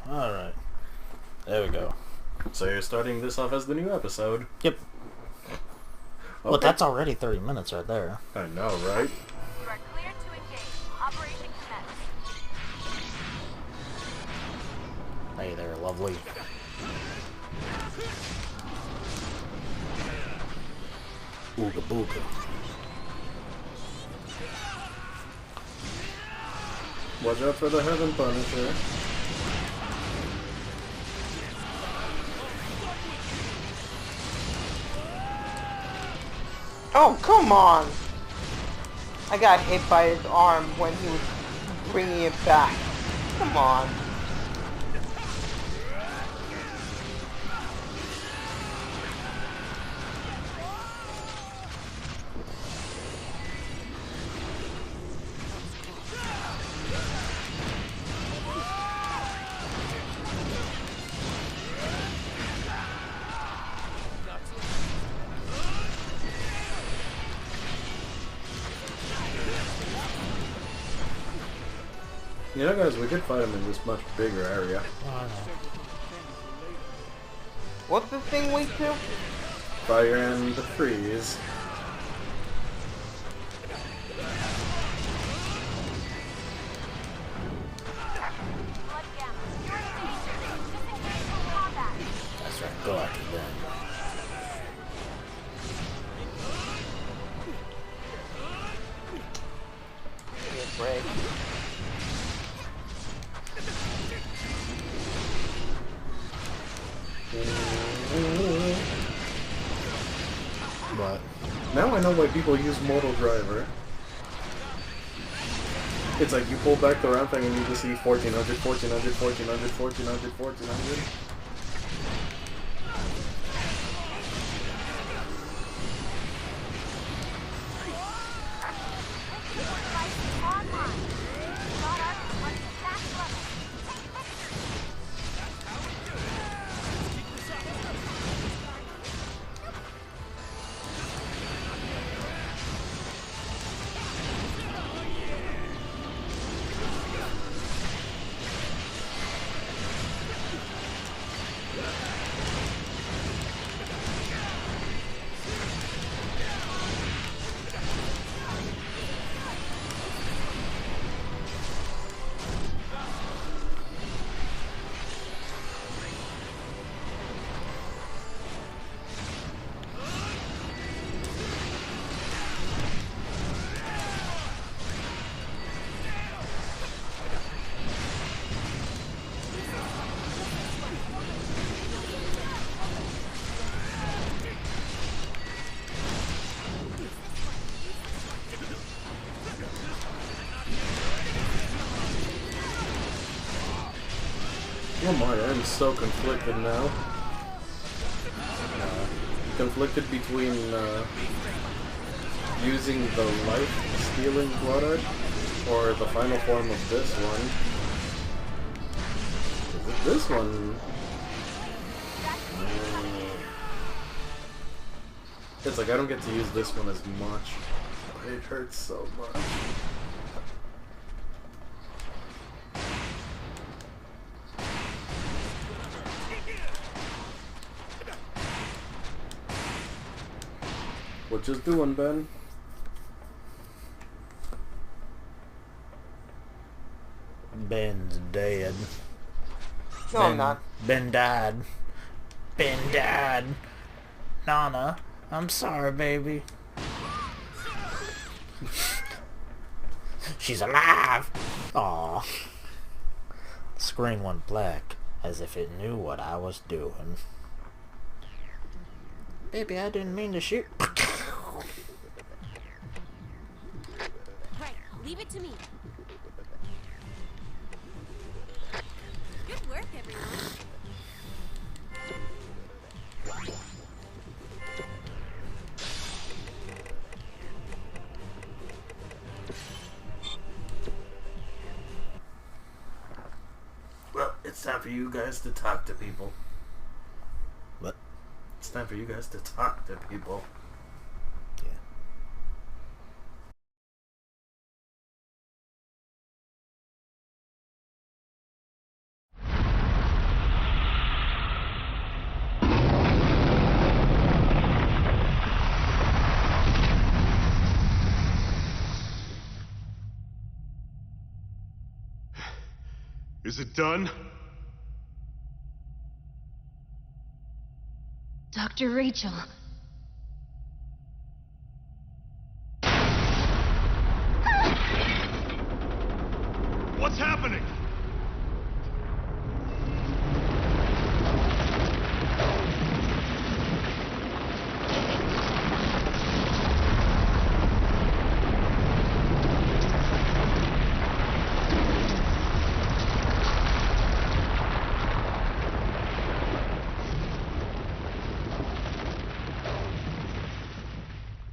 Alright. There we go. So you're starting this off as the new episode. Yep. Okay. Well, that's already 30 minutes right there. I know, right? You are cleared to engage. Operation commence. Hey there, lovely. Ooga booga. Watch out for the Heaven Punisher. Oh, come on! I got hit by his arm when he was bringing it back. Come on. You know, guys, we could fight him in this much bigger area. What's this thing weak to? Fire and freeze. Blood gamma. You're in danger. Disengage from combat. That's right, go after them. Give me a break. But Now I know why people use Mortal Driver. It's like you pull back the round thing and you just see 1400, 1400, 1400, 1400, 1400. Device is online. God Arc is running at max level. Take victory. Oh my, I'm so conflicted now. Conflicted between using the life-stealing Blood Art or the final form of this one. This one... It's like I don't get to use this one as much. It hurts so much. What you doing, Ben? Ben's dead. No, I'm not. Ben died. Ben died. Nana, I'm sorry, baby. She's alive! Aw. The screen went black, as if it knew what I was doing. Baby, I didn't mean to shoot. Right. Leave it to me. Good work, everyone. Well, it's time for you guys to talk to people. What? It's time for you guys to talk to people. Yeah. Is it done? Dr. Rachel. What's happening?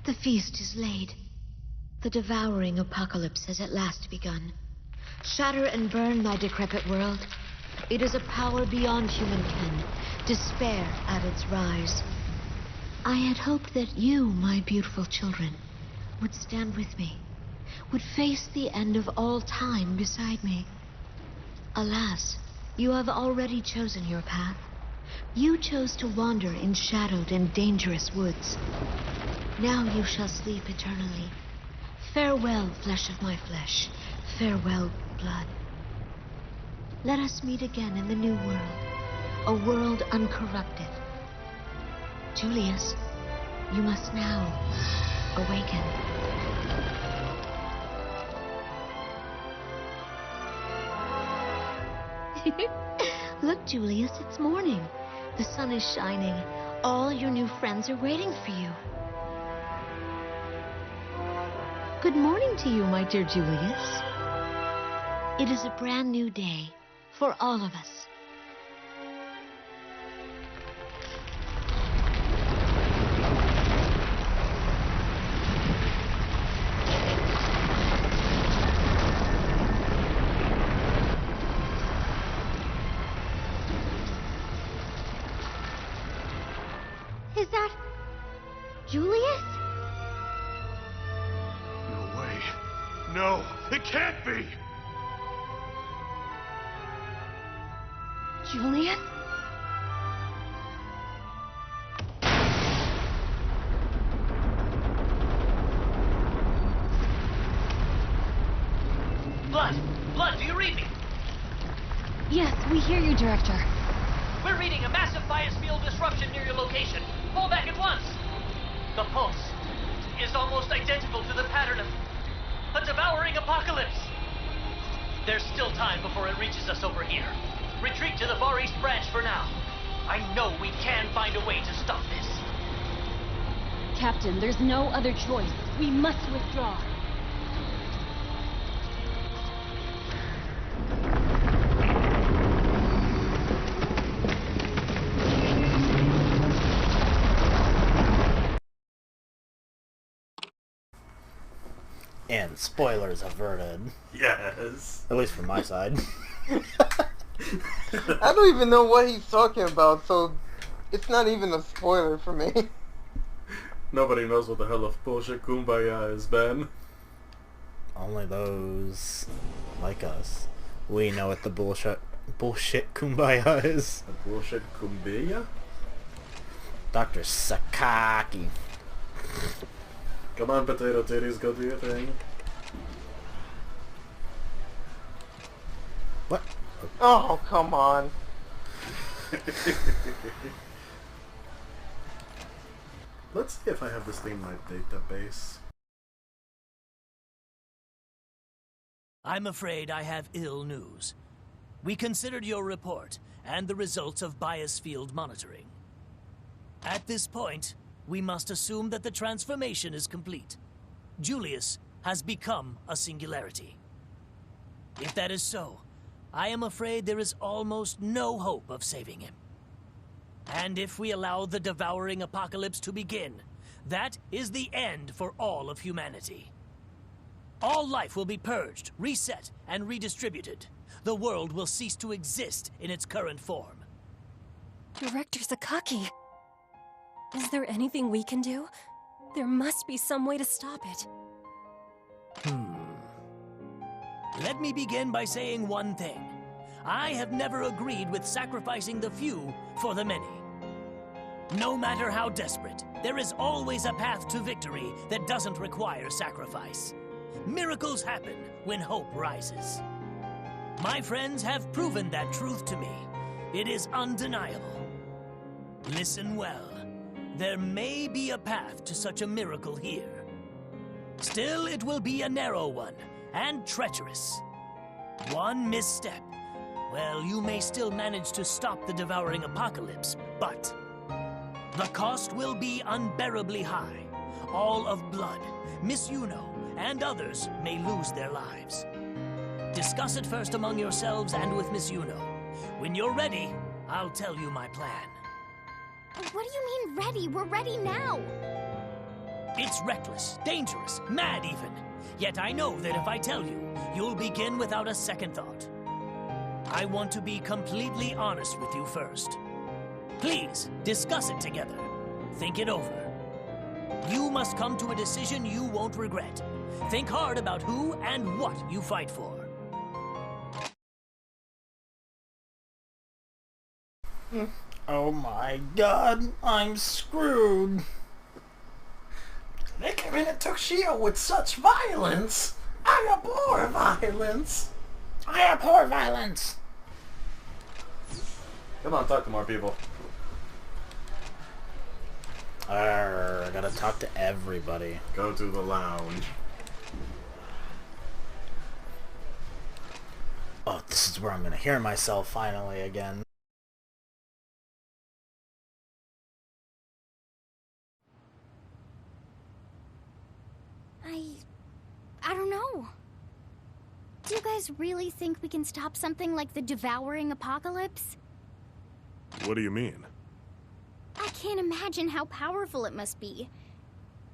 The feast is laid. The devouring apocalypse has at last begun. Shatter and burn, my decrepit world. It is a power beyond human ken, despair at its rise. I had hoped that you, my beautiful children, would stand with me, would face the end of all time beside me. Alas, you have already chosen your path. You chose to wander in shadowed and dangerous woods. Now you shall sleep eternally. Farewell, flesh of my flesh. Farewell, blood. Let us meet again in the new world, a world uncorrupted. Julius, you must now awaken. Look, Julius, it's morning. The sun is shining. All your new friends are waiting for you. Good morning to you, my dear Julius. It is a brand new day for all of us. Is that Julius? No way. No, it can't be! Julius? Blood! Blood, do you read me? Yes, we hear you, Director. We're reading a massive bias field disruption near your location. Fall back at once! The pulse is almost identical to the pattern of a devouring apocalypse. There's still time before it reaches us over here. Retreat to the Far East branch for now. I know we can find a way to stop this. Captain, there's no other choice. We must withdraw. And spoilers averted. Yes. At least from my side. I don't even know what he's talking about, so it's not even a spoiler for me. Nobody knows what the hell of bullshit kumbaya is, Ben. Only those like us. We know what the bullshit kumbaya is. A bullshit kumbaya? Dr. Sakaki. Come on, potato titties, go do your thing. What? Oh, come on. Let's see if I have this thing in my database. I'm afraid I have ill news. We considered your report and the results of bias field monitoring. At this point, we must assume that the transformation is complete. Julius has become a singularity. If that is so, I am afraid there is almost no hope of saving him. And if we allow the devouring apocalypse to begin, that is the end for all of humanity. All life will be purged, reset, and redistributed. The world will cease to exist in its current form. Director Sakaki. Is there anything we can do? There must be some way to stop it. Let me begin by saying one thing. I have never agreed with sacrificing the few for the many. No matter how desperate, there is always a path to victory that doesn't require sacrifice. Miracles happen when hope rises. My friends have proven that truth to me. It is undeniable. Listen well. There may be a path to such a miracle here. Still, it will be a narrow one, and treacherous. One misstep. Well, you may still manage to stop the devouring apocalypse, but the cost will be unbearably high. All of Blood, Miss Yuno, and others may lose their lives. Discuss it first among yourselves and with Miss Yuno. When you're ready, I'll tell you my plan. What do you mean ready? We're ready now. It's reckless, dangerous, mad even. Yet I know that if I tell you, you'll begin without a second thought. I want to be completely honest with you first. Please, discuss it together. Think it over. You must come to a decision you won't regret. Think hard about who and what you fight for. Oh my god, I'm screwed. They came in and took Shio with such violence. I abhor violence. I abhor violence. Come on, talk to more people. I gotta talk to everybody. Go to the lounge. Oh, this is where I'm gonna hear myself finally again. I don't know. Do you guys really think we can stop something like the devouring apocalypse? What do you mean? I can't imagine how powerful it must be.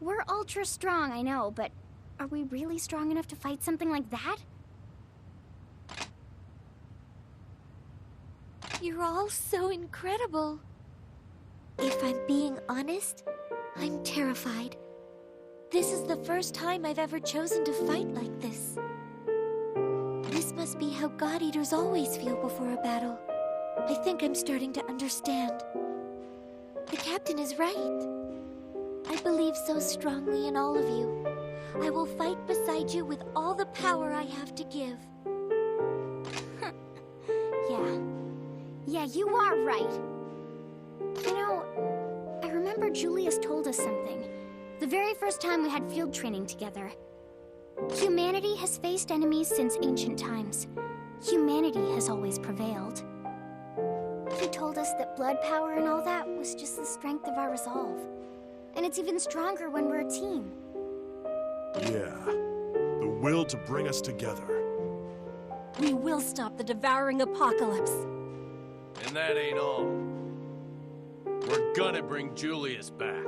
We're ultra strong, I know, but are we really strong enough to fight something like that? You're all so incredible. If I'm being honest, I'm terrified. This is the first time I've ever chosen to fight like this. This must be how God Eaters always feel before a battle. I think I'm starting to understand. The captain is right. I believe so strongly in all of you. I will fight beside you with all the power I have to give. Yeah, you are right. You know, I remember Julius told us something. The very first time we had field training together. Humanity has faced enemies since ancient times. Humanity has always prevailed. He told us that blood power and all that was just the strength of our resolve. And it's even stronger when we're a team. Yeah. The will to bring us together. We will stop the devouring apocalypse. And that ain't all. We're gonna bring Julius back.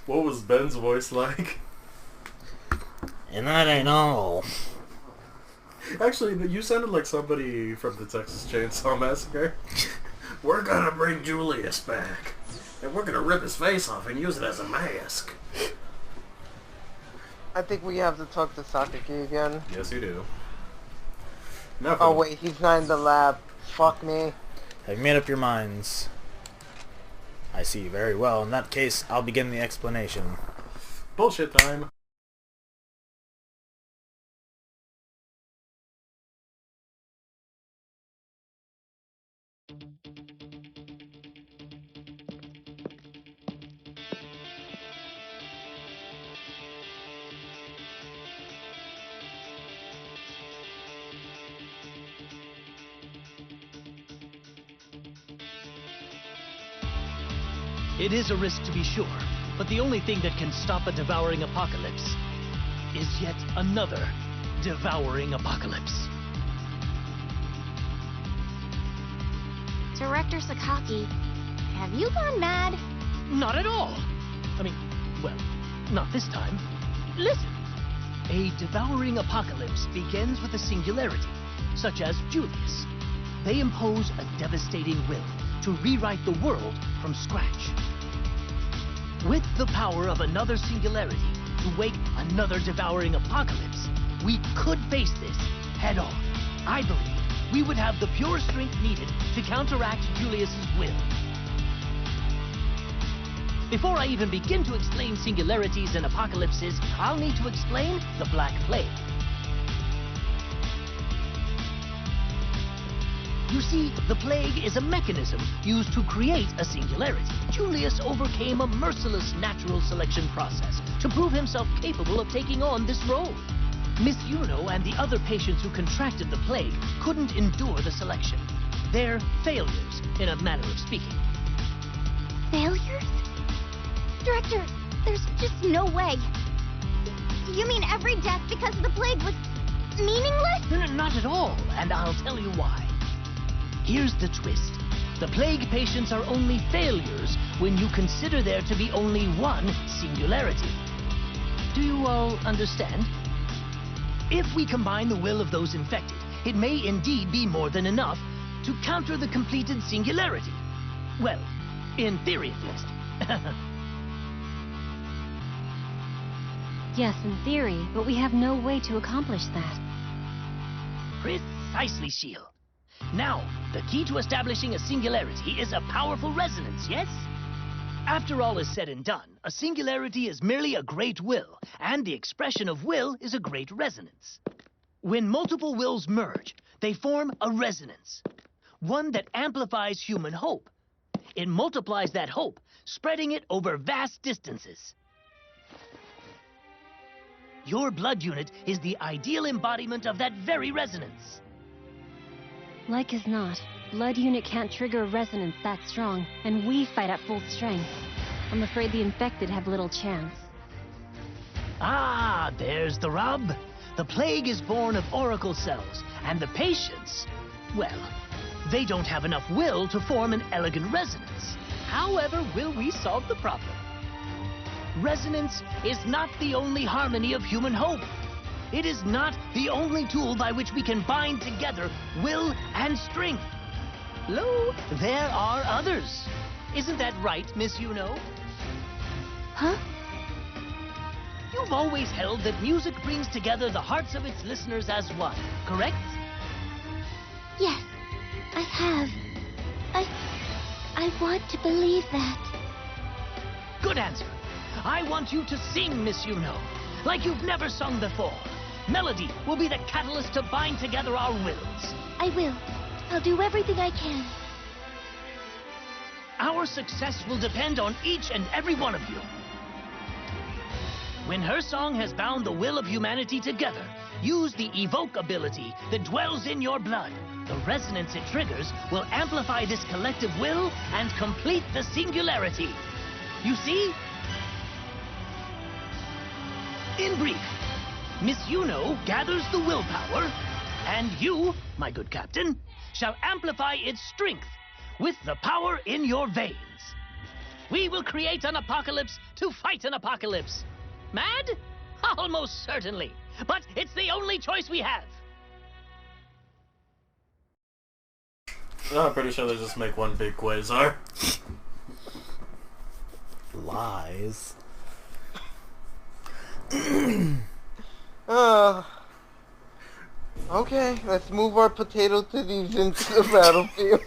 What was Ben's voice like? And that ain't all. Actually, you sounded like somebody from the Texas Chainsaw Massacre. We're gonna bring Julius back. And we're gonna rip his face off and use it as a mask. I think we have to talk to Sakaki again. Yes, you do. Now Oh wait, he's not in the lab. Fuck me. Have you made up your minds? I see very well. In that case, I'll begin the explanation. Bullshit time. It is a risk to be sure, but the only thing that can stop a devouring apocalypse is yet another devouring apocalypse. Director Sakaki, have you gone mad? Not at all. I mean, well, not this time. Listen. A devouring apocalypse begins with a singularity, such as Julius. They impose a devastating will to rewrite the world from scratch. With the power of another singularity to wake another devouring apocalypse, we could face this head on. I believe we would have the pure strength needed to counteract Julius's will. Before I even begin to explain singularities and apocalypses, I'll need to explain the Black Plague. You see, the plague is a mechanism used to create a singularity. Julius overcame a merciless natural selection process to prove himself capable of taking on this role. Miss Yuno and the other patients who contracted the plague couldn't endure the selection. They're failures, in a manner of speaking. Failures? Director, there's just no way. You mean every death because of the plague was meaningless? No, not at all, and I'll tell you why. Here's the twist. The plague patients are only failures when you consider there to be only one singularity. Do you all understand? If we combine the will of those infected, it may indeed be more than enough to counter the completed singularity. Well, in theory at least. Yes, in theory, but we have no way to accomplish that. Precisely, Shield. Now, the key to establishing a singularity is a powerful resonance, yes? After all is said and done, a singularity is merely a great will, and the expression of will is a great resonance. When multiple wills merge, they form a resonance, one that amplifies human hope. It multiplies that hope, spreading it over vast distances. Your blood unit is the ideal embodiment of that very resonance. Like as not, blood unit can't trigger a resonance that strong, and we fight at full strength. I'm afraid the infected have little chance. Ah, there's the rub. The plague is born of oracle cells, and the patients, well, they don't have enough will to form an elegant resonance. However, will we solve the problem? Resonance is not the only harmony of human hope. It is not the only tool by which we can bind together will and strength. Lo, there are others. Isn't that right, Miss Yuno? Huh? You've always held that music brings together the hearts of its listeners as one, correct? Yes, I have. I want to believe that. Good answer. I want you to sing, Miss Yuno, like you've never sung before. Melody will be the catalyst to bind together our wills. I will. I'll do everything I can. Our success will depend on each and every one of you. When her song has bound the will of humanity together, use the evoke ability that dwells in your blood. The resonance it triggers will amplify this collective will and complete the singularity. You see? In brief, Miss Yuno gathers the willpower, and you, my good captain, shall amplify its strength with the power in your veins. We will create an apocalypse to fight an apocalypse. Mad? Almost certainly. But it's the only choice we have. No, I'm pretty sure they just make one big quasar. Lies. Okay, let's move our potato titties into the battlefield.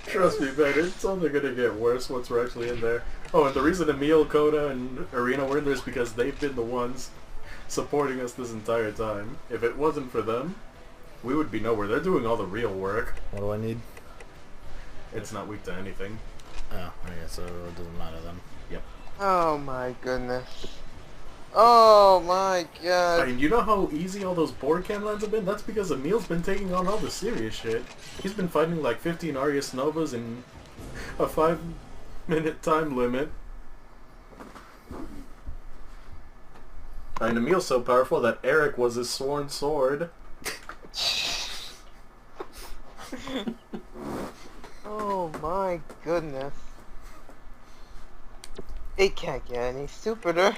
Trust me, man, it's only gonna get worse once we're actually in there. Oh, and the reason Emil, Coda, and Arena were in there is because they've been the ones supporting us this entire time. If it wasn't for them, we would be nowhere. They're doing all the real work. What do I need? It's not weak to anything. Oh, okay, so it doesn't matter then. Yep. Oh my goodness. Oh my god. I mean, you know how easy all those board cam lands have been? That's because Emil's been taking on all the serious shit. He's been fighting like 15 Arius Novas in a 5-minute time limit. And Emil's so powerful that Eric was his sworn sword. Oh my goodness. It can't get any stupider.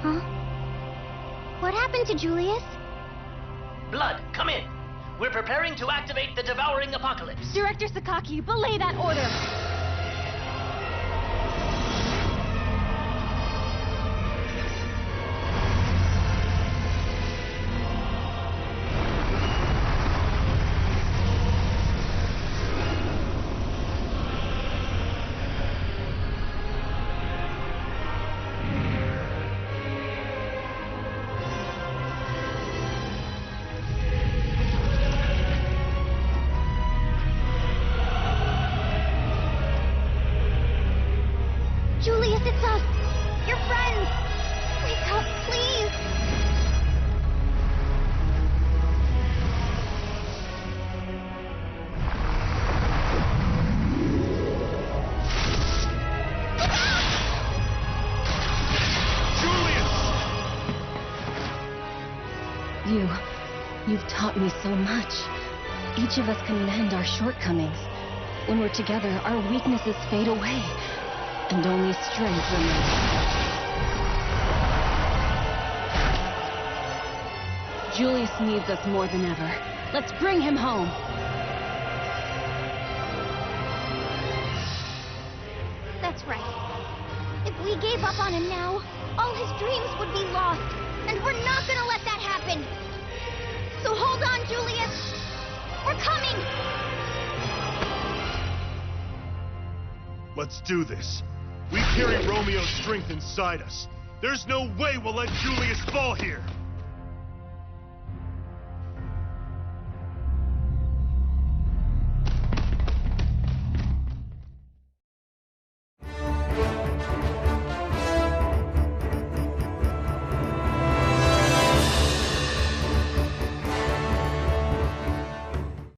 Huh? What happened to Julius? Blood, come in. We're preparing to activate the devouring apocalypse. Director Sakaki, belay that order! Julius, it's us! Your friends! Wake up, please! You've taught me so much. Each of us can mend our shortcomings. When we're together, our weaknesses fade away, and only strength remains. Julius needs us more than ever. Let's bring him home. That's right. If we gave up on him now, all his dreams would be lost. And we're not gonna let that happen. So hold on, Julius. We're coming! Let's do this. We carry Romeo's strength inside us. There's no way we'll let Julius fall here.